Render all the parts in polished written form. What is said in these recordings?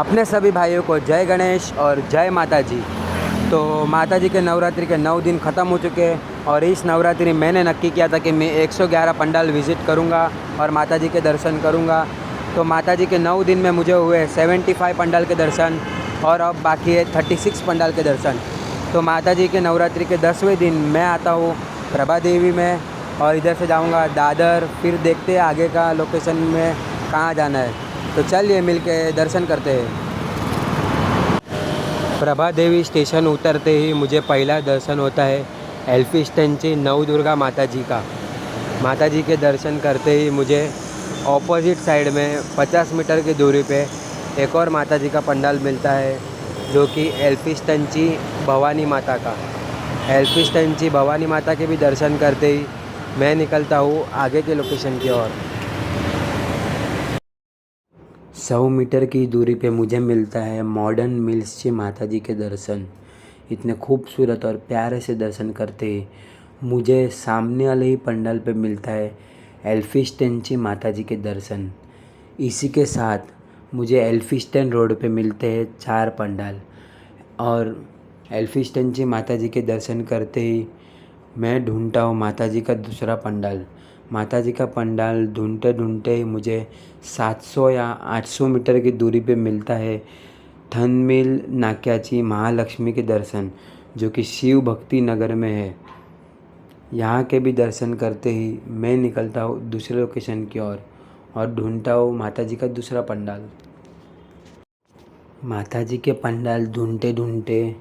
अपने सभी भाइयों को जय गणेश और जय माता जी। तो माता जी के नवरात्रि के 9 दिन ख़त्म हो चुके हैं और इस नवरात्रि मैंने नक्की किया था कि मैं 111 पंडाल विज़िट करूंगा और माता जी के दर्शन करूंगा। तो माता जी के 9 दिन में मुझे हुए 75 पंडाल के दर्शन और अब बाकी है 36 पंडाल के दर्शन। तो माता जी के नवरात्रि के 10वें दिन मैं आता हूँ प्रभा देवी में और इधर से जाऊँगा दादर, फिर देखते हैं आगे का लोकेशन में कहाँ जाना है। तो चलिए मिल के दर्शन करते हैं। प्रभा देवी स्टेशन उतरते ही मुझे पहला दर्शन होता है एल्फिस्टनची नवदुर्गा माता जी का। माता जी के दर्शन करते ही मुझे ऑपोजिट साइड में 50 मीटर की दूरी पे एक और माता जी का पंडाल मिलता है, जो कि एल्फिस्टनची भवानी माता का। एल्फिस्टनची भवानी माता के भी दर्शन करते ही मैं निकलता हूँ आगे के लोकेशन की ओर। 100 मीटर की दूरी पे मुझे मिलता है मॉडर्न मिल्स माता जी के दर्शन। इतने खूबसूरत और प्यारे से दर्शन करते ही मुझे सामने वाले ही पंडाल पे मिलता है एल्फिस्टन माता जी के दर्शन। इसी के साथ मुझे एल्फिस्टन रोड पे मिलते हैं 4 पंडाल और एल्फिस्टन माता जी के दर्शन करते ही मैं ढूंढता हूँ माता जी का दूसरा पंडाल। माता जी का पंडाल ढूंढते ढूंढते ही मुझे 700 या 800 मीटर की दूरी पे मिलता है थनमिल नाक्याची महालक्ष्मी के दर्शन, जो कि शिव भक्ति नगर में है। यहाँ के भी दर्शन करते ही मैं निकलता हूँ दूसरे लोकेशन की ओर और ढूंढता हूँ माता जी का दूसरा पंडाल। माता जी के पंडाल ढूंढते ढूंढते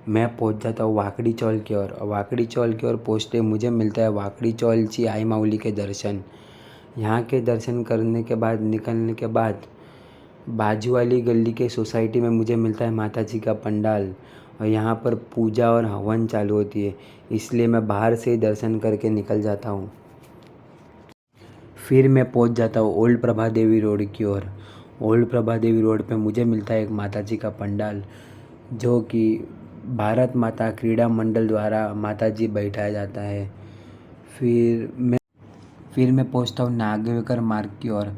मैं पहुंच जाता हूँ वाकड़ी चौल की ओर और वाकड़ी चौल की ओर पहुँचते मुझे मिलता है वाकड़ी चौल ची आई माउली के दर्शन। यहाँ के दर्शन करने के बाद निकलने के बाद बाजू वाली गली के सोसाइटी में मुझे मिलता है माता जी का पंडाल और यहाँ पर पूजा और हवन चालू होती है, इसलिए मैं बाहर से ही दर्शन करके निकल जाता हूँ। फिर मैं पहुँच जाता हूँ ओल्ड प्रभा देवी रोड की ओर। ओल्ड प्रभा देवी रोड पे मुझे मिलता है एक माता जी का पंडाल, जो कि भारत माता क्रीड़ा मंडल द्वारा माता जी बैठाया जाता है। फिर मैं पहुंचता हूँ नागेवकर मार्ग की ओर।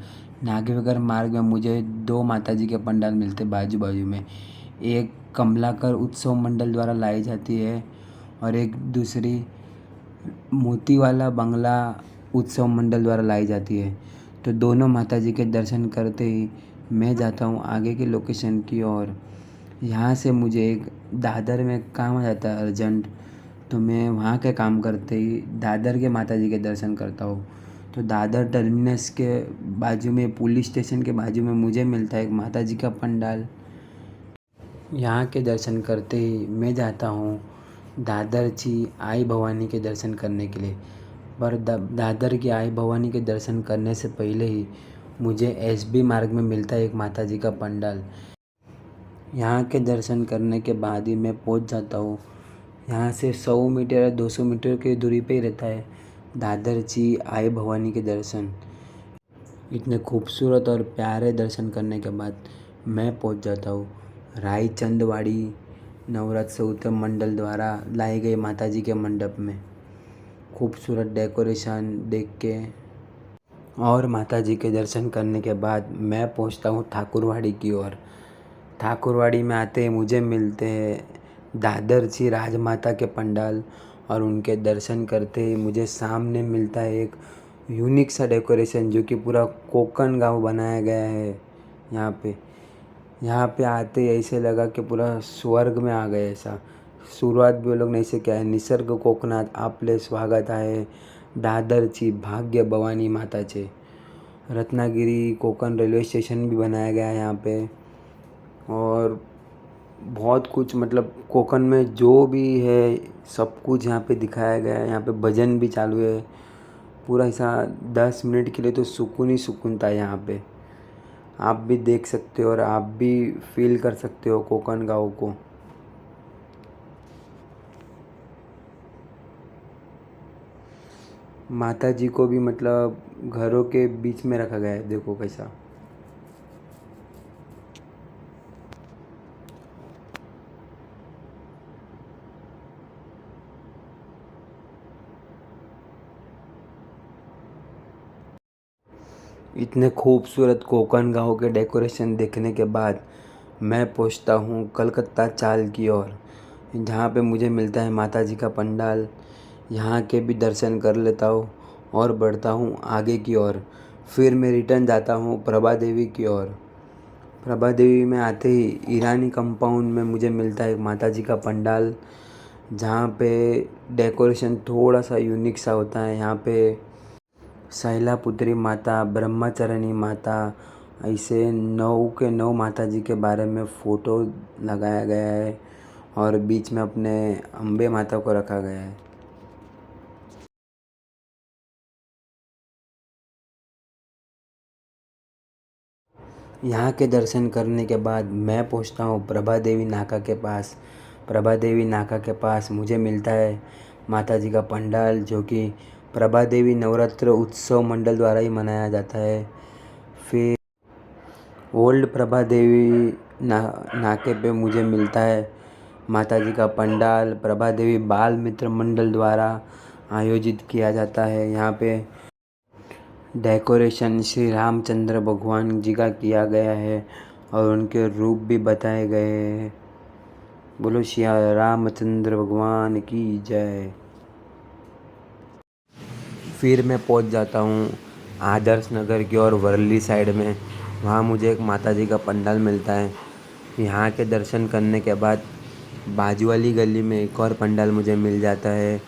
नागेवकर मार्ग में मुझे 2 माता जी के पंडाल मिलते बाजू बाजू में। एक कमलाकर उत्सव मंडल द्वारा लाई जाती है और एक दूसरी मोतीवाला बंगला उत्सव मंडल द्वारा लाई जाती है। तो दोनों माता जी के दर्शन करते ही मैं जाता हूँ आगे के लोकेशन की ओर। यहाँ से मुझे एक दादर में काम आ जाता है अर्जेंट, तो मैं वहाँ के काम करते ही दादर के माता जी के दर्शन करता हूँ। तो दादर टर्मिनस के बाजू में पुलिस स्टेशन के बाजू में मुझे मिलता है एक माता जी का पंडाल। यहाँ के दर्शन करते ही मैं जाता हूँ दादर ची आई भवानी के दर्शन करने के लिए। पर दादर की आई भवानी के दर्शन करने से पहले ही मुझे एसबी मार्ग में मिलता है एक माता जी का पंडाल। यहाँ के दर्शन करने के बाद ही मैं पहुँच जाता हूँ, यहाँ से 100 मीटर या 200 मीटर की दूरी पे ही रहता है दादर ची आई भवानी के दर्शन। इतने खूबसूरत और प्यारे दर्शन करने के बाद मैं पहुँच जाता हूँ रायचंदवाड़ी नवरात्र उत्सव मंडल द्वारा लाई गई माता जी के मंडप में। खूबसूरत डेकोरेशन देख के और माता जी के दर्शन करने के बाद मैं पहुँचता हूँ ठाकुरवाड़ी की ओर। ठाकुरवाड़ी में आते ही मुझे मिलते हैं दादरची राजमाता के पंडाल और उनके दर्शन करते ही मुझे सामने मिलता है एक यूनिक सा डेकोरेशन, जो कि पूरा कोकन गाँव बनाया गया है। यहाँ पे आते ही ऐसे लगा कि पूरा स्वर्ग में आ गए ऐसा। शुरुआत भी वो लोग ने ऐसे क्या है, निसर्ग कोकणात आपले स्वागत आहे दादरची भाग्य भवानी माताचे। रत्नागिरी कोकण रेलवे स्टेशन भी बनाया गया है यहाँ पे और बहुत कुछ, मतलब कोकण में जो भी है सब कुछ यहाँ पे दिखाया गया है। यहाँ पे भजन भी चालू है पूरा ऐसा 10 मिनट के लिए, तो सुकून ही सुकून था यहाँ पे। आप भी देख सकते हो और आप भी फील कर सकते हो कोकण गाँव को। माता जी को भी मतलब घरों के बीच में रखा गया है, देखो कैसा। इतने खूबसूरत कोकण गाँव के डेकोरेशन देखने के बाद मैं पहुंचता हूं कलकत्ता चाल की ओर, जहां पे मुझे मिलता है माता जी का पंडाल। यहाँ के भी दर्शन कर लेता हूँ और बढ़ता हूँ आगे की ओर। फिर मैं रिटर्न जाता हूँ प्रभा देवी की ओर। प्रभा देवी में आते ही ईरानी कंपाउंड में मुझे मिलता है माता जी का पंडाल, जहाँ पे डेकोरेशन थोड़ा सा यूनिक सा होता है। यहाँ पे शैलापुत्री माता, ब्रह्मचारिणी माता, ऐसे 9 के 9 माता जी के बारे में फ़ोटो लगाया गया है और बीच में अपने अम्बे माता को रखा गया है। यहाँ के दर्शन करने के बाद मैं पहुँचता हूँ प्रभा देवी नाका के पास। प्रभा देवी नाका के पास मुझे मिलता है माता जी का पंडाल, जो कि प्रभा देवी नवरात्र उत्सव मंडल द्वारा ही मनाया जाता है। फिर ओल्ड प्रभा देवी नाके पे मुझे मिलता है माता जी का पंडाल, प्रभा देवी बाल मित्र मंडल द्वारा आयोजित किया जाता है। यहाँ पे डेकोरेशन श्री रामचंद्र भगवान जी का किया गया है और उनके रूप भी बताए गए हैं। बोलो श्री रामचंद्र भगवान की जय। फिर मैं पहुंच जाता हूं आदर्श नगर की ओर वर्ली साइड में। वहां मुझे एक माता जी का पंडाल मिलता है। यहाँ के दर्शन करने के बाद बाजू वाली गली में एक और पंडाल मुझे मिल जाता है।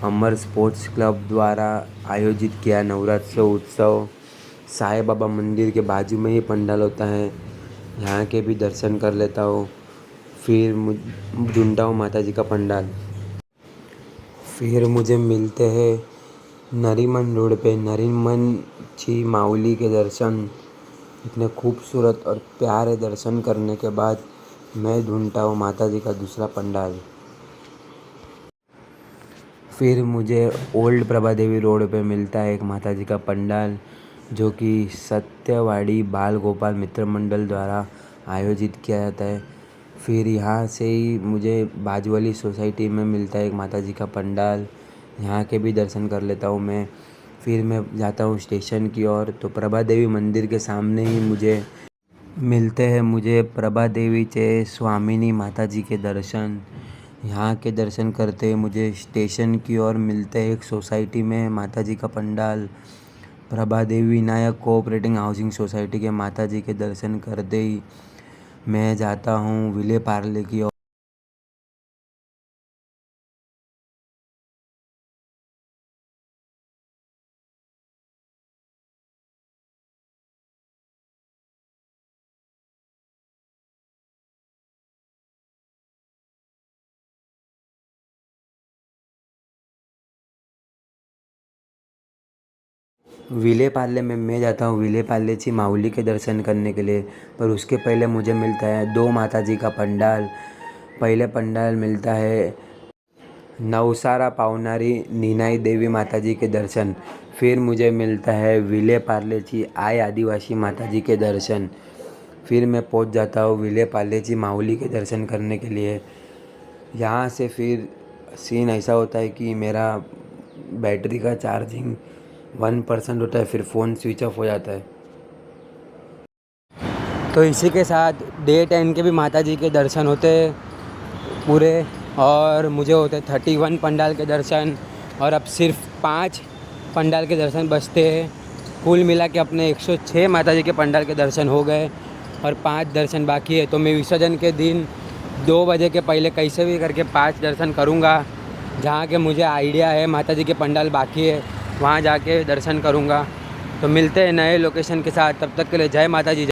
अमर स्पोर्ट्स क्लब द्वारा आयोजित किया नवरात्र उत्सव, साईं बाबा मंदिर के बाजू में ही पंडाल होता है। यहाँ के भी दर्शन कर लेता हूँ। फिर ढूंढता हूँ माता जी का पंडाल। फिर मुझे मिलते हैं नरीमन रोड पे नरीमन जी माऊली के दर्शन। इतने खूबसूरत और प्यारे दर्शन करने के बाद मैं ढूंढता हूँ माता जी का दूसरा पंडाल। फिर मुझे ओल्ड प्रभा देवी रोड पे मिलता है एक माता जी का पंडाल, जो कि सत्यवाड़ी बाल गोपाल मित्र मंडल द्वारा आयोजित किया जाता है। फिर यहाँ से ही मुझे बाजू वाली सोसाइटी में मिलता है एक माता जी का पंडाल। यहाँ के भी दर्शन कर लेता हूँ मैं। फिर मैं जाता हूँ स्टेशन की ओर, तो प्रभा देवी मंदिर के सामने ही मुझे प्रभा देवी चे स्वामिनी माता जी के दर्शन। यहाँ के दर्शन करते हुए मुझे स्टेशन की ओर मिलते हैं एक सोसाइटी में माता जी का पंडाल। प्रभा देवी विनायक कोऑपरेटिव हाउसिंग सोसाइटी के माता जी के दर्शन करते ही मैं जाता हूँ विले पार्ले की ओर। विले पार्ले में मैं जाता हूँ विले पार्ले ची माऊली के दर्शन करने के लिए, पर उसके पहले मुझे मिलता है 2 माता जी का पंडाल। पहले पंडाल मिलता है नवसारा पावनारी नीनाई देवी माता जी के दर्शन। फिर मुझे मिलता है विले पार्ले ची आय आदिवासी माता जी के दर्शन। फिर मैं पहुंच जाता हूँ विले पार्ले ची माऊली के दर्शन करने के लिए। यहाँ से फिर सीन ऐसा होता है कि मेरा बैटरी का चार्जिंग 1% होता है, फिर फ़ोन स्विच ऑफ हो जाता है। तो इसी के साथ डे 10 के भी माता जी के दर्शन होते पूरे, और मुझे होते 31 पंडाल के दर्शन, और अब सिर्फ 5 पंडाल के दर्शन बचते हैं। कुल मिला के अपने 106 माता जी के पंडाल के दर्शन हो गए और 5 दर्शन बाकी है। तो मैं विसर्जन के दिन 2 बजे के पहले कैसे भी करके 5 दर्शन करूँगा। जहाँ के मुझे आइडिया है माता जी के पंडाल बाकी है, वहाँ जाके दर्शन करूँगा। तो मिलते हैं नए लोकेशन के साथ, तब तक के लिए जय माता जी।